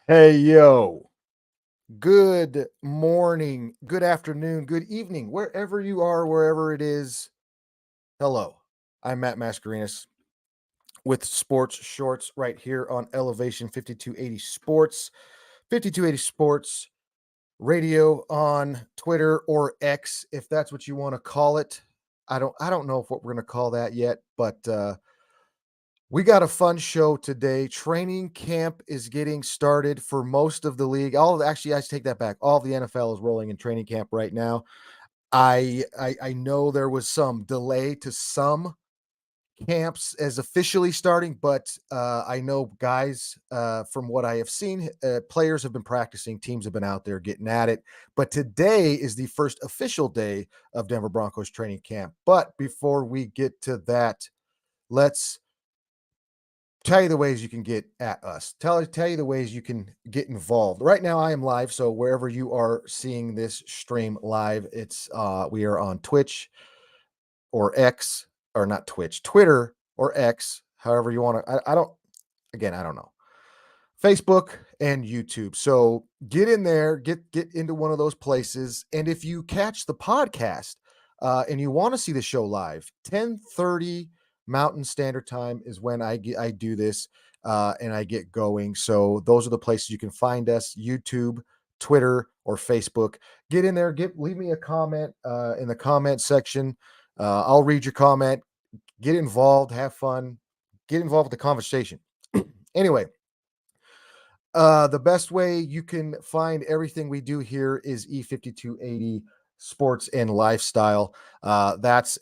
Hey, yo. Good morning, good afternoon, good evening, wherever you are, wherever it is. Hello. I'm Matt Mascarenas with Sports Shorts right here on Elevation 5280 Sports, 5280 Sports Radio on Twitter or X, if that's what you want to call it. I don't know if what we're going to call that yet, but we got a fun show today. Training camp is getting started for most of the league. Actually, I take that back. All of the NFL is rolling in training camp right now. I know there was some delay to some camps as officially starting, but I know guys from what I have seen, players have been practicing, teams have been out there getting at it. But today is the first official day of Denver Broncos training camp. But before we get to that, let's tell you the ways you can get at us. Tell you the ways you can get involved. Right now, I am live, so wherever you are seeing this stream live, it's we are on Twitch or X, or not Twitch, Twitter or X, however you want to. I don't. Again, I don't know. Facebook and YouTube. So get in there, get into one of those places, and if you catch the podcast and you want to see the show live, 10:30 Mountain Standard Time is when I do this and I get going. So those are the places you can find us: YouTube, Twitter, or Facebook. Get in there, leave me a comment in the comment section. I'll read your comment. Get involved, have fun, get involved with the conversation. Anyway, the best way you can find everything we do here is E5280 Sports and Lifestyle. That's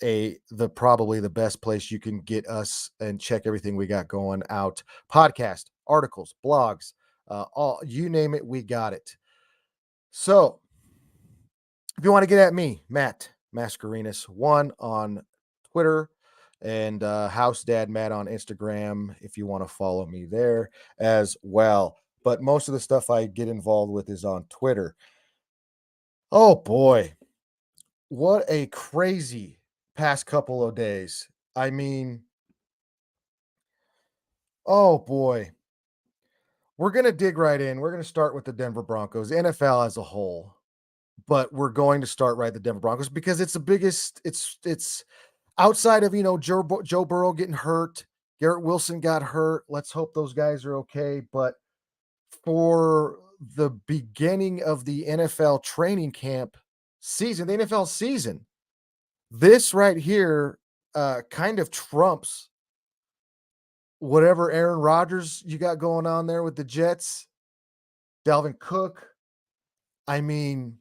probably the best place you can get us and check everything we got going out. Podcast, articles, blogs, all you name it, we got it. So if you want to get at me, Matt Mascarenas1 on Twitter and House Dad Matt on Instagram if you want to follow me there as well. But most of the stuff I get involved with is on Twitter. Oh boy, what a crazy past couple of days. I mean, oh boy. We're going to dig right in. We're going to start with the Denver Broncos, NFL as a whole. But we're going to start right at the Denver Broncos because it's the biggest it's outside of, Joe Burrow getting hurt, Garrett Wilson got hurt. Let's hope those guys are okay, but for the beginning of the NFL training camp season, the NFL season, this right here kind of trumps whatever Aaron Rodgers you got going on there with the Jets, Dalvin Cook. I mean,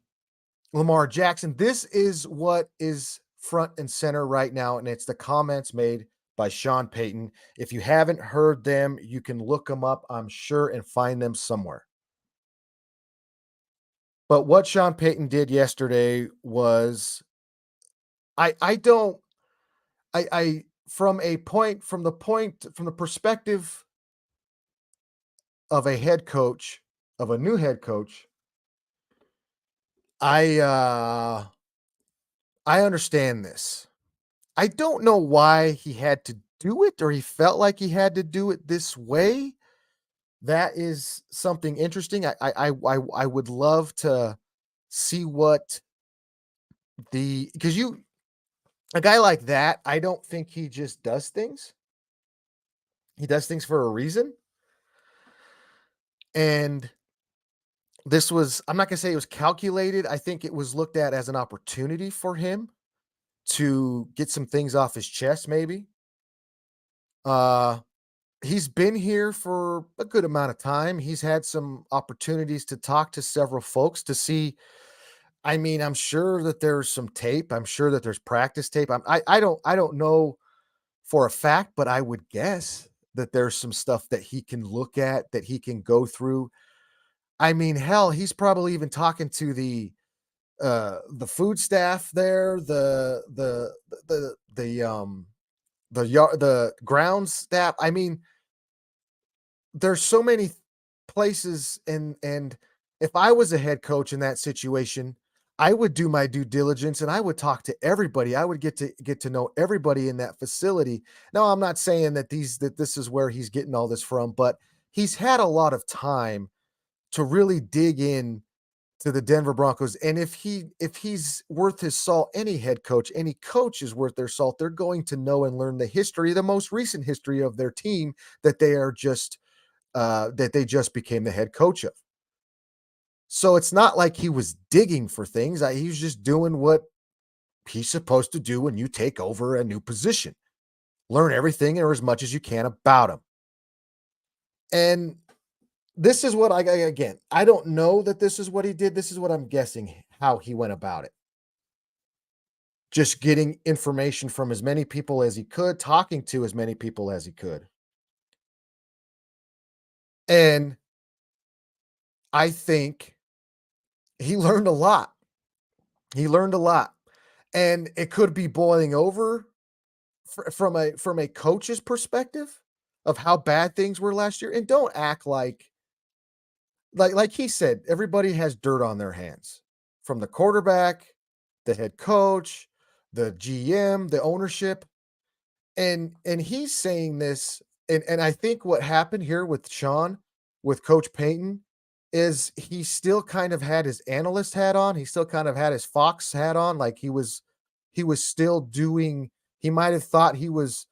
Lamar Jackson. This is what is front and center right now, and it's the comments made by Sean Payton. If you haven't heard them, you can look them up, I'm sure, and find them somewhere. But what Sean Payton did yesterday was I don't I from the perspective of a head coach, of a new head coach, I understand this. I don't know why he had to do it or he felt like he had to do it this way. That is something interesting. I would love to see what because a guy like that, I don't think he just does things. He does things for a reason. And I'm not going to say it was calculated. I think it was looked at as an opportunity for him to get some things off his chest, maybe. He's been here for a good amount of time. He's had some opportunities to talk to several folks to see. I mean, I'm sure that there's some tape. I'm sure that there's practice tape. I don't know for a fact, but I would guess that there's some stuff that he can look at, that he can go through. I mean, hell, he's probably even talking to the food staff there, the grounds staff. I mean, there's so many places, and if I was a head coach in that situation, I would do my due diligence and I would talk to everybody. I would get to know everybody in that facility. Now, I'm not saying that this is where he's getting all this from, but he's had a lot of time to really dig in to the Denver Broncos. And if he's worth his salt, any coach is worth their salt. They're going to know and learn the history, the most recent history of their team that they just became the head coach of. So it's not like he was digging for things. He was just doing what he's supposed to do when you take over a new position. Learn everything or as much as you can about him. And this is what again, I don't know that this is what he did. This is what I'm guessing how he went about it. Just getting information from as many people as he could, talking to as many people as he could. And I think he learned a lot. He learned a lot. And it could be boiling over from a coach's perspective of how bad things were last year. And don't act like he said, everybody has dirt on their hands, from the quarterback, the head coach, the GM, the ownership. And he's saying this, and I think what happened here with Sean, with Coach Payton, is he still kind of had his analyst hat on. He still kind of had his Fox hat on, like he was still doing. He might have thought he was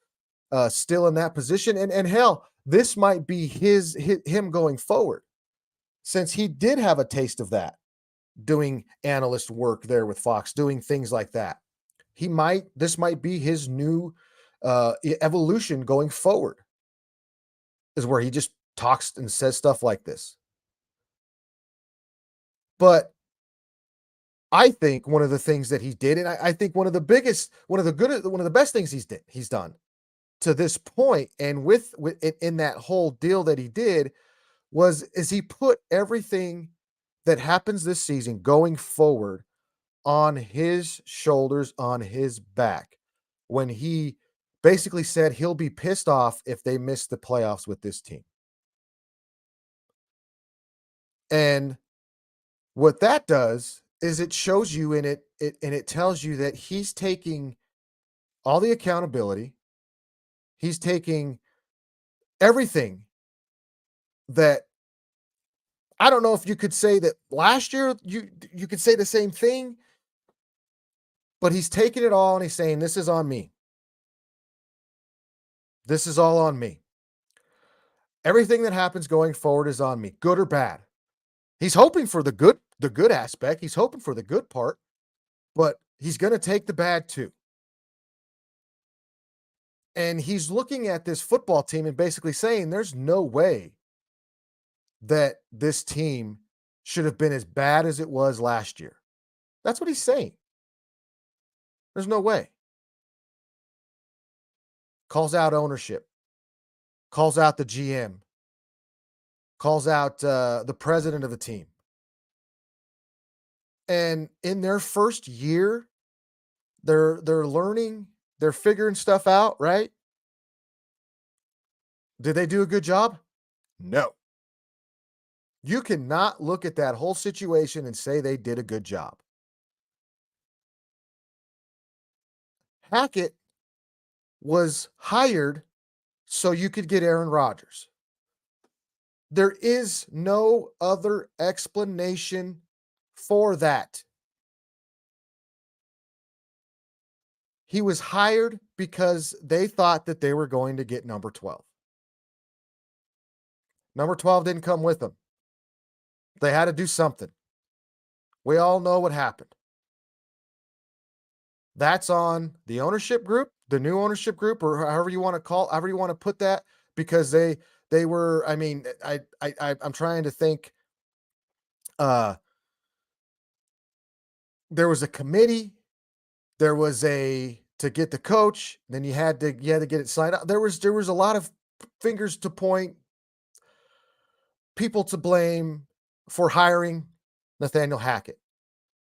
still in that position, and hell, this might be him going forward, since he did have a taste of that, doing analyst work there with Fox, doing things like that. This might be his new evolution going forward, is where he just talks and says stuff like this. But I think one of the things that he did, and I think one of the best things he's done to this point, and with in that whole deal that he did, is he put everything that happens this season going forward on his shoulders, on his back, when he basically said he'll be pissed off if they miss the playoffs with this team. And what that does is it shows you, and it tells you that he's taking all the accountability. He's taking everything that, I don't know if you could say that last year you could say the same thing, but he's taking it all and he's saying, this is on me. This is all on me. Everything that happens going forward is on me, good or bad. He's hoping for the good aspect. He's hoping for the good part, but he's going to take the bad too. And he's looking at this football team and basically saying there's no way that this team should have been as bad as it was last year. That's what he's saying. There's no way. Calls out ownership, calls out the GM, calls out the president of the team. And in their first year, they're learning, they're figuring stuff out, right? Did they do a good job? No. You cannot look at that whole situation and say they did a good job. Hackett was hired so you could get Aaron Rodgers. There is no other explanation for that. He was hired because they thought that they were going to get number 12. Number 12 didn't come with them. They had to do something. We all know what happened. That's on the ownership group, the new ownership group, or however you want to put that, because they were, I mean, I'm trying to think. There was a committee, there was to get the coach, then you had to get it signed out. There was a lot of fingers to point, people to blame for hiring Nathaniel Hackett.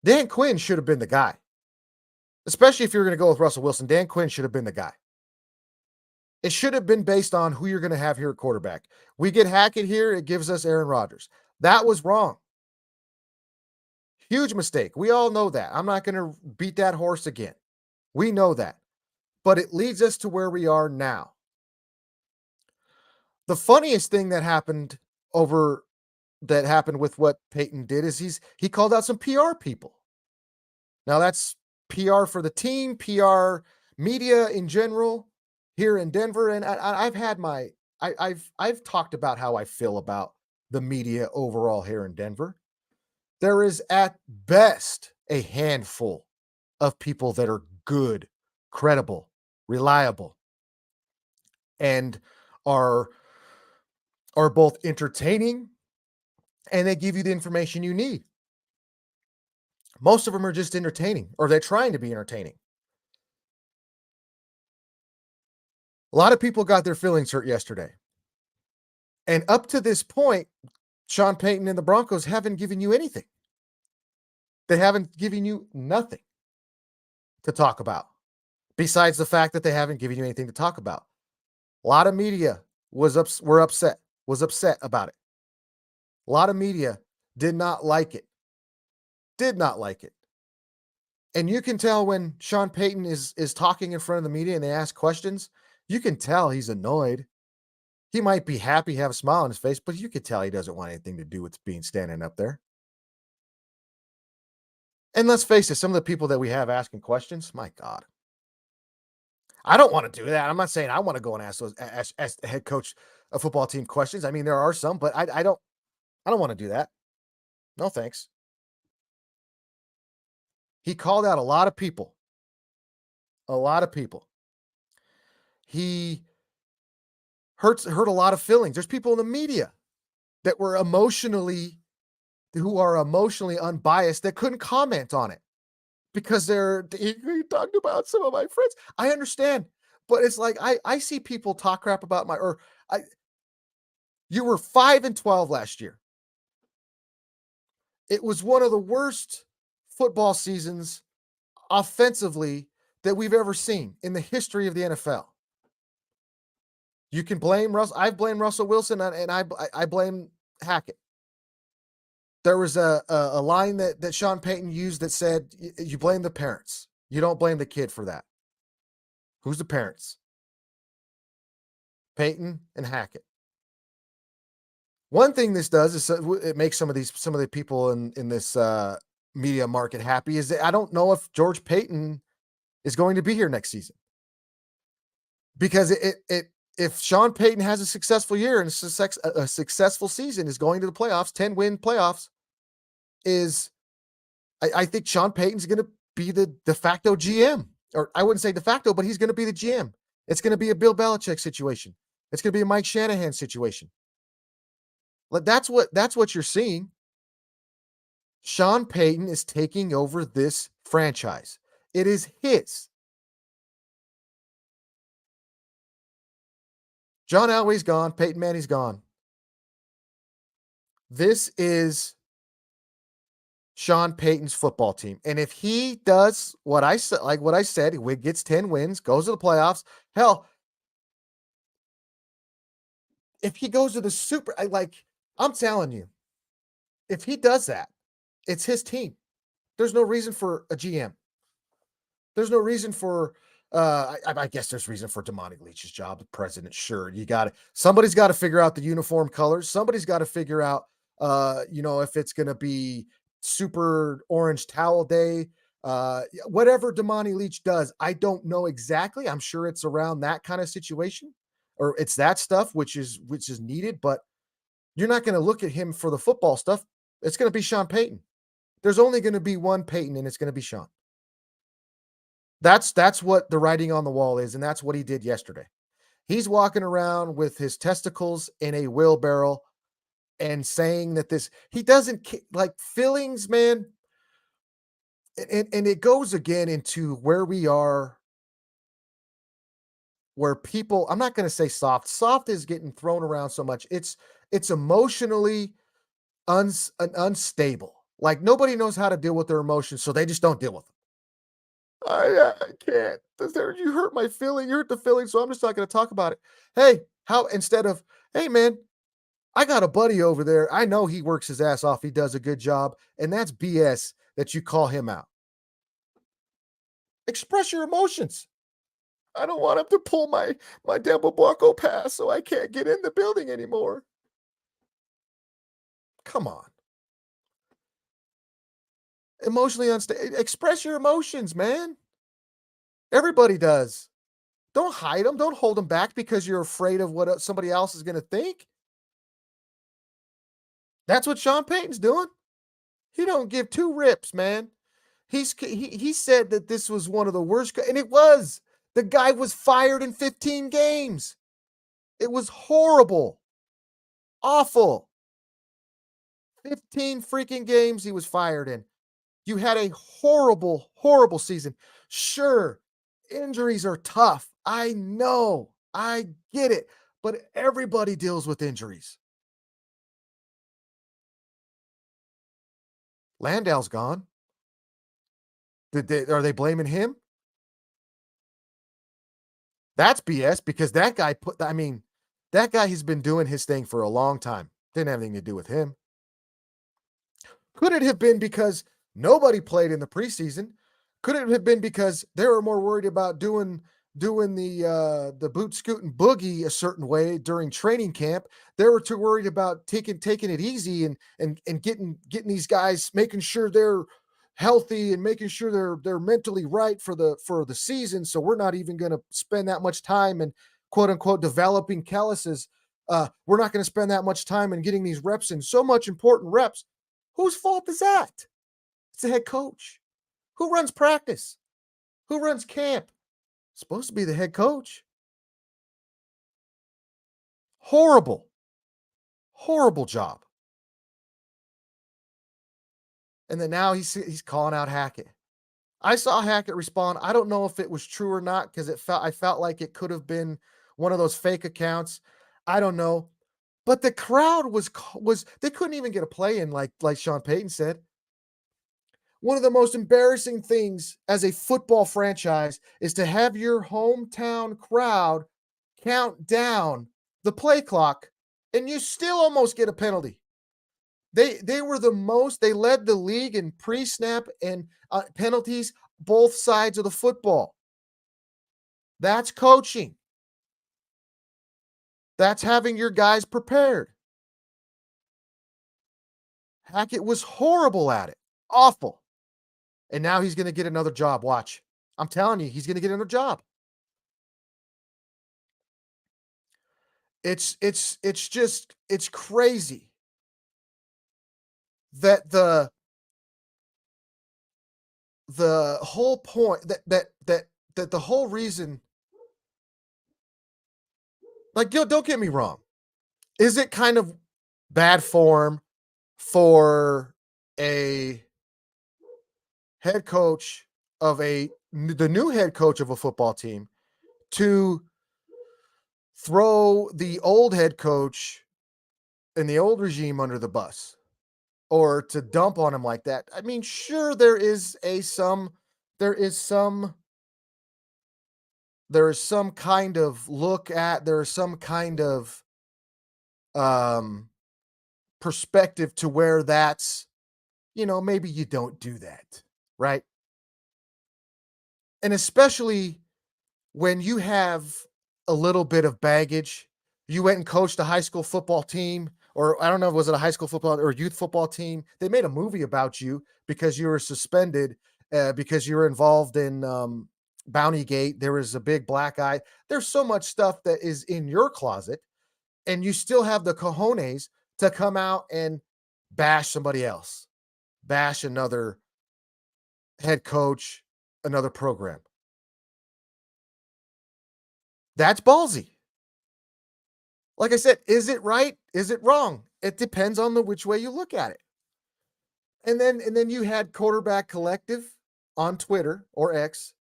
Dan Quinn should have been the guy. Especially if you're going to go with Russell Wilson, Dan Quinn should have been the guy. It should have been based on who you're going to have here at quarterback. We get Hackett here, it gives us Aaron Rodgers. That was wrong. Huge mistake. We all know that. I'm not going to beat that horse again. We know that. But it leads us to where we are now. The funniest thing that happened over that happened with what Peyton did is he called out some PR people. Now that's PR for the team, PR media in general here in Denver, and I've had my I've talked about how I feel about the media overall here in Denver. There is at best a handful of people that are good, credible, reliable, and are are both entertaining and they give you the information you need. Most of them are just entertaining or they're trying to be entertaining. A lot of people got their feelings hurt yesterday. And up to this point, Sean Payton and the Broncos haven't given you anything. They haven't given you nothing to talk about besides the fact that they haven't given you anything to talk about. A lot of media was upset about it. A lot of media did not like it. Did not like it. And you can tell when Sean Payton is talking in front of the media and they ask questions, you can tell he's annoyed. He might be happy, have a smile on his face, but you could tell he doesn't want anything to do with being standing up there. And let's face it, some of the people that we have asking questions, my God. I don't want to do that. I'm not saying I want to go and ask the head coach a football team questions. I mean, there are some, but I don't want to do that. No thanks. He called out a lot of people. A lot of people. He hurt a lot of feelings. There's people in the media that were who are emotionally unbiased that couldn't comment on it because he talked about some of my friends. I understand, but it's like I see people talk crap about you were 5-12 last year. It was one of the worst football seasons offensively that we've ever seen in the history of the NFL. You can blame Russell. I've blamed Russell Wilson and I blame Hackett. There was a line that Sean Payton used that said, you blame the parents. You don't blame the kid for that. Who's the parents? Payton and Hackett. One thing this does is it makes some of the people in this media market happy is that I don't know if George Payton is going to be here next season. Because if Sean Payton has a successful year and a successful season is going to the playoffs, 10-win playoffs, I think Sean Payton's going to be the de facto GM. Or I wouldn't say de facto, but he's going to be the GM. It's going to be a Bill Belichick situation. It's going to be a Mike Shanahan situation. That's what you're seeing. Sean Payton is taking over this franchise. It is his. John Elway's gone. Peyton Manning's gone. This is Sean Payton's football team. And if he does what I said, he gets 10 wins, goes to the playoffs, hell, if he goes to the I'm telling you, if he does that, it's his team. There's no reason for a GM. There's no reason for I guess there's reason for Damani Leach's job, the president. Sure, somebody's got to figure out the uniform colors. Somebody's got to figure out, if it's going to be super orange towel day, whatever Damani Leach does. I don't know exactly. I'm sure it's around that kind of situation, or it's that stuff which is needed. But you're not going to look at him for the football stuff. It's going to be Sean Payton. There's only going to be one Payton, and it's going to be Sean. That's what the writing on the wall is, and that's what he did yesterday. He's walking around with his testicles in a wheelbarrow and saying that he doesn't like feelings, man. And it goes again into where we are, where people, I'm not going to say soft. Soft is getting thrown around so much. It's emotionally unstable. Like nobody knows how to deal with their emotions, so they just don't deal with them. I can't. You hurt my feeling. You hurt the feeling, so I'm just not going to talk about it. Hey, instead of, hey, man, I got a buddy over there. I know he works his ass off. He does a good job, and that's BS that you call him out. Express your emotions. I don't want him to pull my Denver Blanco pass so I can't get in the building anymore. Come on. Emotionally unstable. Express your emotions, man. Everybody does. Don't hide them. Don't hold them back because you're afraid of what somebody else is going to think. That's what Sean Payton's doing. He don't give two rips, man. He said that this was one of the worst, and it was. The guy was fired in 15 games. It was horrible, awful. 15 freaking games he was fired in. You had a horrible, horrible season. Sure, injuries are tough. I know. I get it. But everybody deals with injuries. Landau's gone. Are they blaming him? That's BS because that guy has been doing his thing for a long time. Didn't have anything to do with him. Could it have been because nobody played in the preseason? Could it have been because they were more worried about doing the boot scooting boogie a certain way during training camp? They were too worried about taking it easy and getting these guys, making sure they're healthy and making sure they're mentally right for the season. So we're not even going to spend that much time and quote unquote developing calluses. We're not going to spend that much time in getting these reps in so much important reps. Whose fault is that? It's the head coach. Who runs practice? Who runs camp? Supposed to be the head coach. Horrible, horrible job. And then now he's calling out Hackett. I saw Hackett respond. I don't know if it was true or not because I felt like it could have been one of those fake accounts. I don't know, but the crowd was they couldn't even get a play in like Sean Payton said. One of the most embarrassing things as a football franchise is to have your hometown crowd count down the play clock and you still almost get a penalty. They were they led the league in pre-snap and penalties both sides of the football. That's coaching. That's having your guys prepared. Hackett was horrible at it. Awful. And now he's going to get another job. Watch. I'm telling you, he's going to get another job. It's crazy that the whole point that the whole reason, like, don't get me wrong. Is it kind of bad form for a head coach of the new head coach of a football team to throw the old head coach and the old regime under the bus or to dump on him like that? I mean, sure, there is some kind of there is some kind of um perspective to where that's, maybe you don't do that, right? And especially when you have a little bit of baggage, you went and coached a high school football team, or I don't know, was it a high school football or youth football team? They made a movie about you because you were suspended because you were involved in Bounty Gate. There was a big black eye. There's so much stuff that is in your closet, and you still have the cojones to come out and bash somebody else, bash another head coach, another program. That's ballsy. Like I said, is it right? Is it wrong? It depends on which way you look at it. And then you had Quarterback Collective on Twitter or X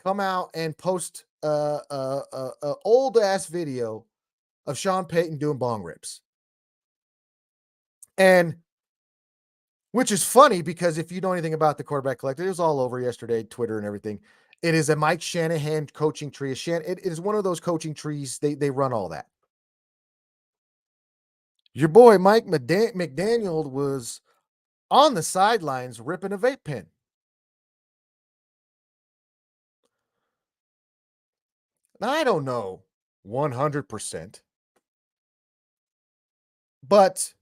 come out and post a old ass video of Sean Payton doing bong rips. And which is funny because if you know anything about the Quarterback Collective, it was all over yesterday, Twitter and everything. It is a Mike Shanahan coaching tree. It is one of those coaching trees. They run all that. Your boy Mike McDaniel was on the sidelines ripping a vape pen. Now, I don't know 100%, but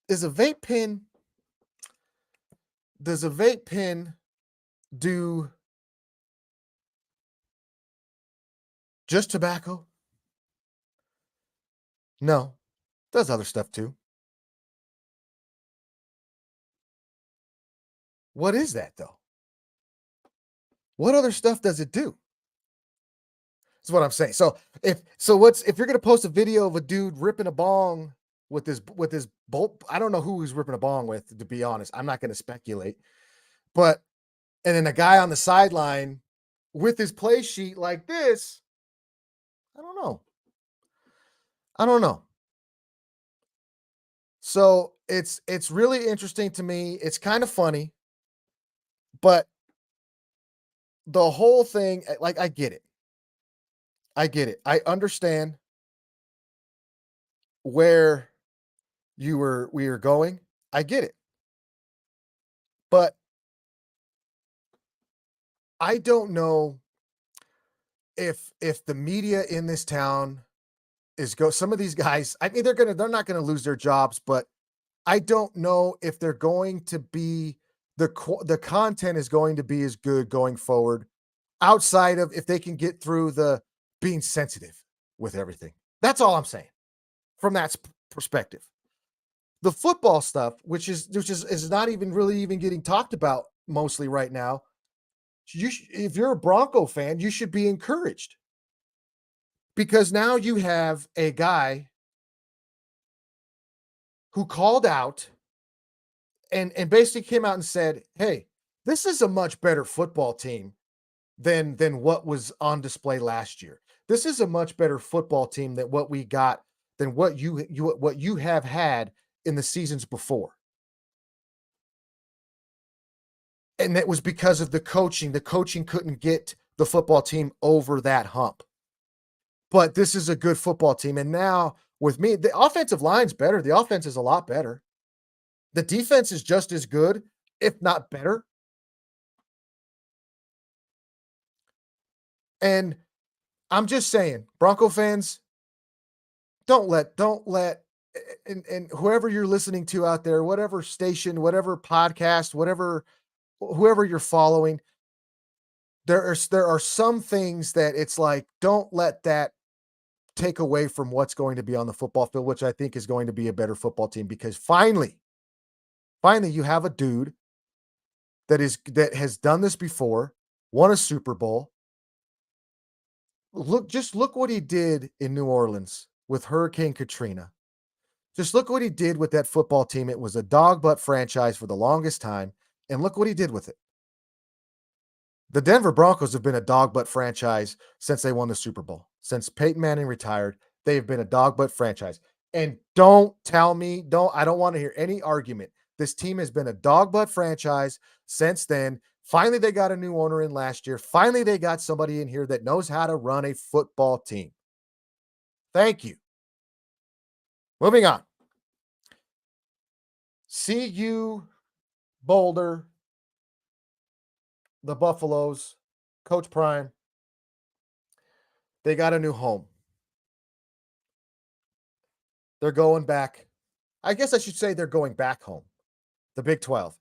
is a vape pen does a vape pen do just tobacco? No. Does other stuff too. What is that though? What other stuff does it do? That's what I'm saying. If you're gonna post a video of a dude ripping a bong with his bolt, I don't know who he's ripping a bong with, to be honest. I'm not gonna speculate. But and then a guy on the sideline with his play sheet like this, I don't know. I don't know. So it's really interesting to me. It's kind of funny, but the whole thing, like I get it. I get it. I understand where we were going. I get it. But I don't know if the media in this town some of these guys, I mean they're not going to lose their jobs, but I don't know if they're going to be the content is going to be as good going forward outside of if they can get through the being sensitive with everything. That's all I'm saying from that perspective. The football stuff, which is not even really even getting talked about mostly right now. If you're a Bronco fan, you should be encouraged because now you have a guy who called out and basically came out and said, "Hey, this is a much better football team than what was on display last year. This is a much better football team than what we got than what you have had in the seasons before." And that was because of the coaching. The coaching couldn't get the football team over that hump. But this is a good football team. And now with me, the offensive line's better. The offense is a lot better. The defense is just as good, if not better. And I'm just saying, Bronco fans, don't let and whoever you're listening to out there, whatever station, whatever podcast, whoever you're following, there are some things that it's like, don't let that take away from what's going to be on the football field, which I think is going to be a better football team because finally you have a dude that has done this before, won a Super Bowl. Look what he did in New Orleans with Hurricane Katrina. Just look what he did with that football team. It was a dog butt franchise for the longest time, and look what he did with it. The Denver Broncos have been a dog butt franchise since they won the Super Bowl. Since Peyton Manning retired, they have been a dog butt franchise. And don't tell me, I don't want to hear any argument. This team has been a dog butt franchise since then. Finally, they got a new owner in last year. Finally, they got somebody in here that knows how to run a football team. Thank you. Moving on. CU Boulder, the Buffaloes, Coach Prime, they got a new home. They're going back. I guess I should say they're going back home. The Big 12.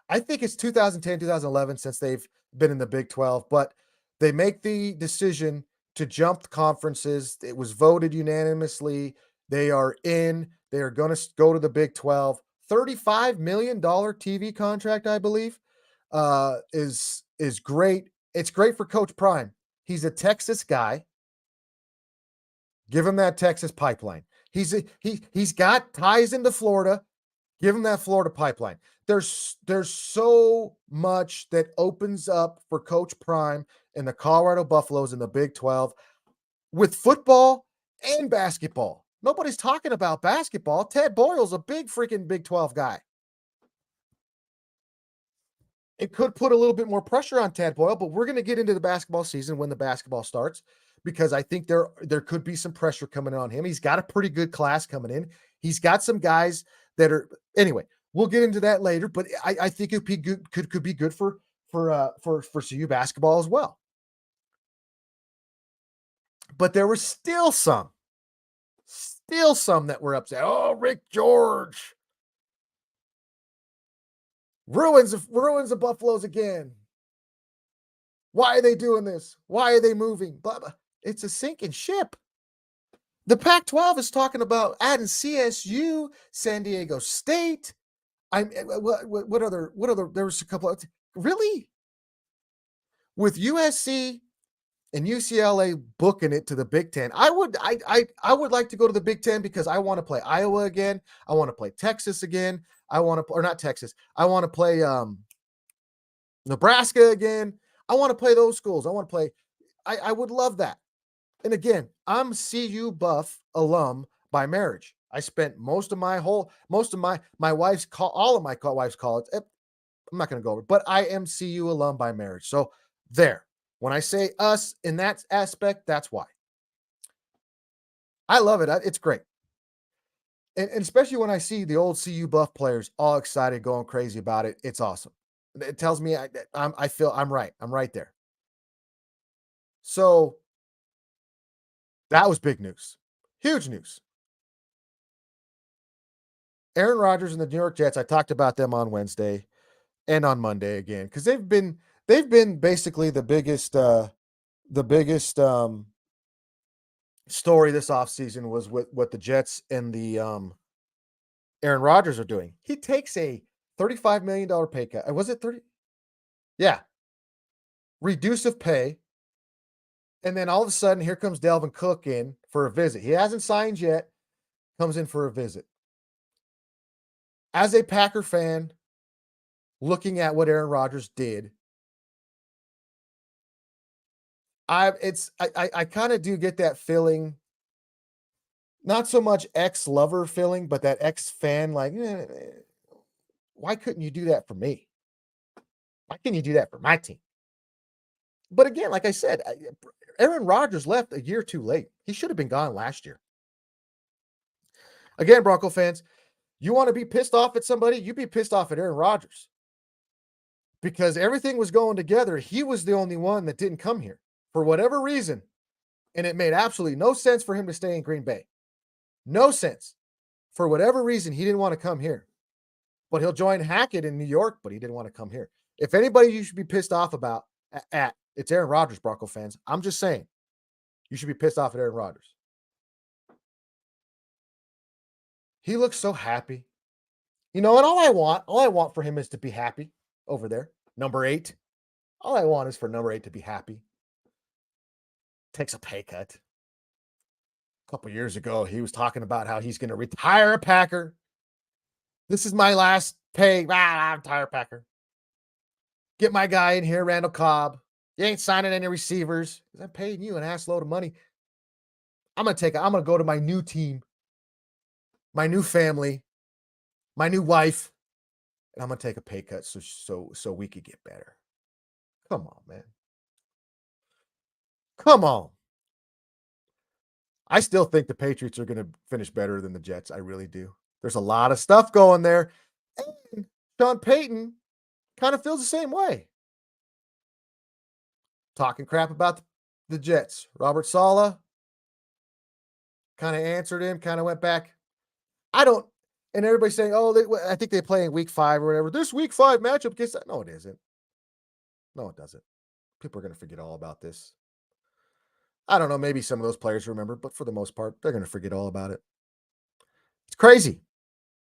I think it's 2010, 2011 since they've been in the Big 12, but they make the decision to jump conferences. It was voted unanimously. They are in. They are going to go to the Big 12. $35 million TV contract, I believe, is great. It's great for Coach Prime. He's a Texas guy. Give him that Texas pipeline. He's got ties into Florida. Give him that Florida pipeline. There's so much that opens up for Coach Prime and the Colorado Buffaloes in the Big 12 with football and basketball. Nobody's talking about basketball. Ted Boyle's a big freaking Big 12 guy. It could put a little bit more pressure on Ted Boyle, but we're going to get into the basketball season when the basketball starts because I think there could be some pressure coming on him. He's got a pretty good class coming in. He's got some guys that are anyway. We'll get into that later, but I think it'd be good. Could be good for CU basketball as well. But there was still Still some that were upset. Oh, Rick George ruins the Buffaloes again. Why are they doing this? Why are they moving? Blah, blah. It's a sinking ship. The Pac-12 is talking about adding CSU, San Diego State. What other? There was a couple of really with USC and UCLA booking it to the Big Ten. I would like to go to the Big Ten because I want to play Iowa again. I want to play Texas again. I want to, or not Texas. I want to play Nebraska again. I want to play those schools. I want to play. I would love that. And again, I'm CU Buff alum by marriage. I spent most of my wife's all of my wife's college. I'm not going to go over, but I am CU alum by marriage. So there. When I say us in that aspect, that's why. I love it. It's great. And especially when I see the old CU Buff players all excited, going crazy about it. It's awesome. It tells me I feel I'm right. I'm right there. So that was big news. Huge news. Aaron Rodgers and the New York Jets, I talked about them on Wednesday and on Monday again because they've been basically the biggest story this offseason was what the Jets and the Aaron Rodgers are doing. He takes a $35 million pay cut. Was it 30? Yeah. Reduce of pay. And then all of a sudden, here comes Dalvin Cook in for a visit. He hasn't signed yet, comes in for a visit. As a Packer fan, looking at what Aaron Rodgers did, I kind of do get that feeling, not so much ex-lover feeling, but that ex-fan, like, why couldn't you do that for me? Why can't you do that for my team? But again, like I said, Aaron Rodgers left a year too late. He should have been gone last year. Again, Bronco fans, you want to be pissed off at somebody, you be pissed off at Aaron Rodgers. Because everything was going together. He was the only one that didn't come here for whatever reason. And it made absolutely no sense for him to stay in Green Bay. No sense. For whatever reason, he didn't want to come here. But he'll join Hackett in New York, but he didn't want to come here. If anybody you should be pissed off about, it's Aaron Rodgers, Bronco fans. I'm just saying, you should be pissed off at Aaron Rodgers. He looks so happy. And all I want for him is to be happy over there. Number 8. All I want is for number 8 to be happy. Takes a pay cut. A couple years ago, he was talking about how he's going to retire a Packer. This is my last pay. I'm tired Packer. Get my guy in here, Randall Cobb. You ain't signing any receivers. I'm paying you an ass load of money. I'm going to go to my new team, my new family, my new wife, and I'm going to take a pay cut so we could get better. Come on, man. Come on. I still think the Patriots are going to finish better than the Jets. I really do. There's a lot of stuff going there. And Sean Payton kind of feels the same way. Talking crap about the Jets. Robert Saleh kind of answered him, kind of went back. And everybody's saying, I think they play in week 5 or whatever. This week 5 matchup against that. No, it isn't. No, it doesn't. People are going to forget all about this. I don't know. Maybe some of those players remember, but for the most part, they're going to forget all about it. It's crazy.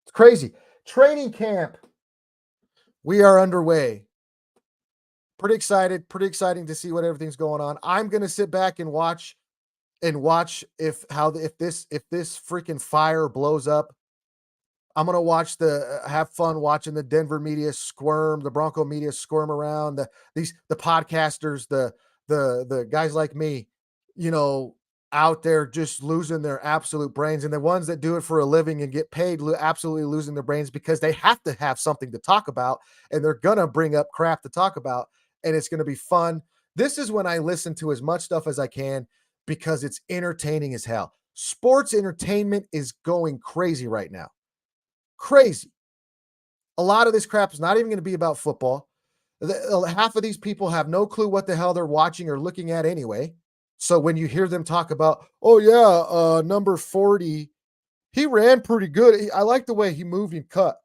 It's crazy. Training camp. We are underway. Pretty excited. Pretty exciting to see what everything's going on. I'm going to sit back and watch if this freaking fire blows up. I'm going to watch have fun watching the Denver media squirm, the Bronco media squirm around, the podcasters, the guys like me, out there just losing their absolute brains, and the ones that do it for a living and get paid absolutely losing their brains because they have to have something to talk about, and they're going to bring up crap to talk about, and it's going to be fun. This is when I listen to as much stuff as I can because it's entertaining as hell. Sports entertainment is going crazy right now. Crazy. A lot of this crap is not even going to be about football. Half of these people have no clue what the hell they're watching or looking at anyway. So when you hear them talk about, number 40 He ran pretty good. I like the way he moved and cut.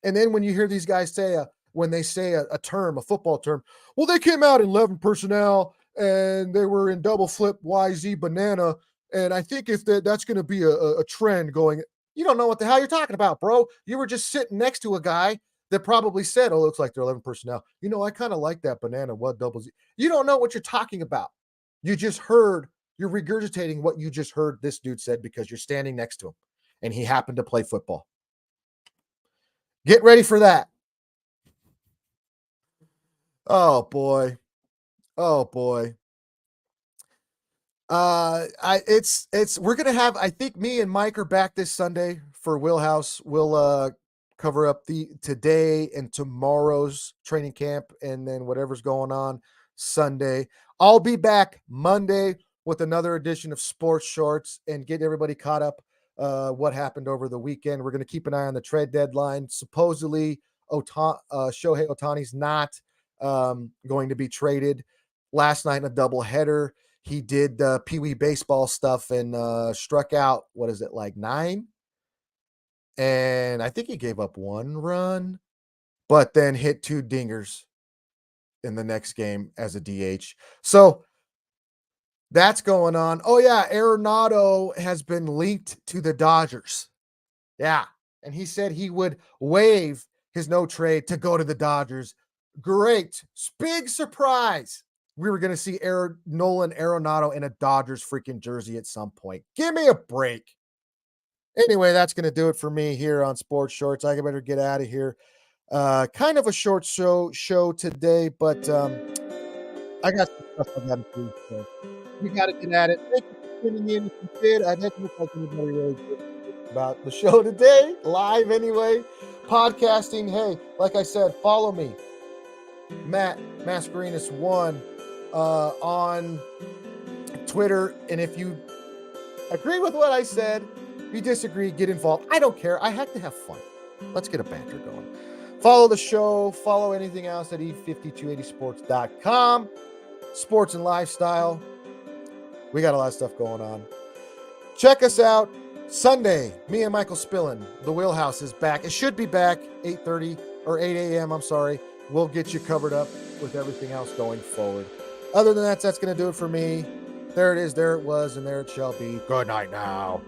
And then when you hear these guys say when they say a term, a football term, well, they came out in 11 personnel and they were in double flip YZ banana. And I think if that's going to be a trend going, you don't know what the hell you're talking about, bro. You were just sitting next to a guy that probably said, oh, looks like they're 11 personnel. You know, I kind of like that banana. What double Z? You don't know what you're talking about. You just heard, you're regurgitating what you just heard this dude said because you're standing next to him and he happened to play football. Get ready for that. Oh boy. Oh boy. It's we're gonna have, I think me and Mike are back this Sunday for Wheelhouse. We'll cover up the today and tomorrow's training camp and then whatever's going on Sunday. I'll be back Monday with another edition of Sports Shorts and get everybody caught up what happened over the weekend. We're gonna keep an eye on the trade deadline. Supposedly Shohei Ohtani's not going to be traded. Last night in a doubleheader, he did Pee Wee baseball stuff and struck out, what is it, like 9? And I think he gave up 1 run, but then hit 2 dingers in the next game as a DH. So that's going on. Oh, yeah, Arenado has been linked to the Dodgers. Yeah, and he said he would waive his no trade to go to the Dodgers. Great. Big surprise. We were going to see Nolan Arenado in a Dodgers freaking jersey at some point. Give me a break. Anyway, that's going to do it for me here on Sports Shorts. I better get out of here. Kind of a short show today, but I got some stuff I got to do. So we got to get at it. Thank you for tuning in. If you did, I didn't look like anybody really did about the show today, live anyway. Podcasting. Hey, like I said, follow me, Matt Mascarenas 1 on Twitter. And if you agree with what I said, if you disagree, get involved. I don't care. I have to have fun. Let's get a banter going. Follow the show. Follow anything else at e5280sports.com. Sports and lifestyle. We got a lot of stuff going on. Check us out Sunday. Me and Michael Spillin. The Wheelhouse is back. It should be back 8:30 or 8 a.m. I'm sorry. We'll get you covered up with everything else going forward. Other than that, that's going to do it for me. There it is. There it was. And there it shall be. Good night now.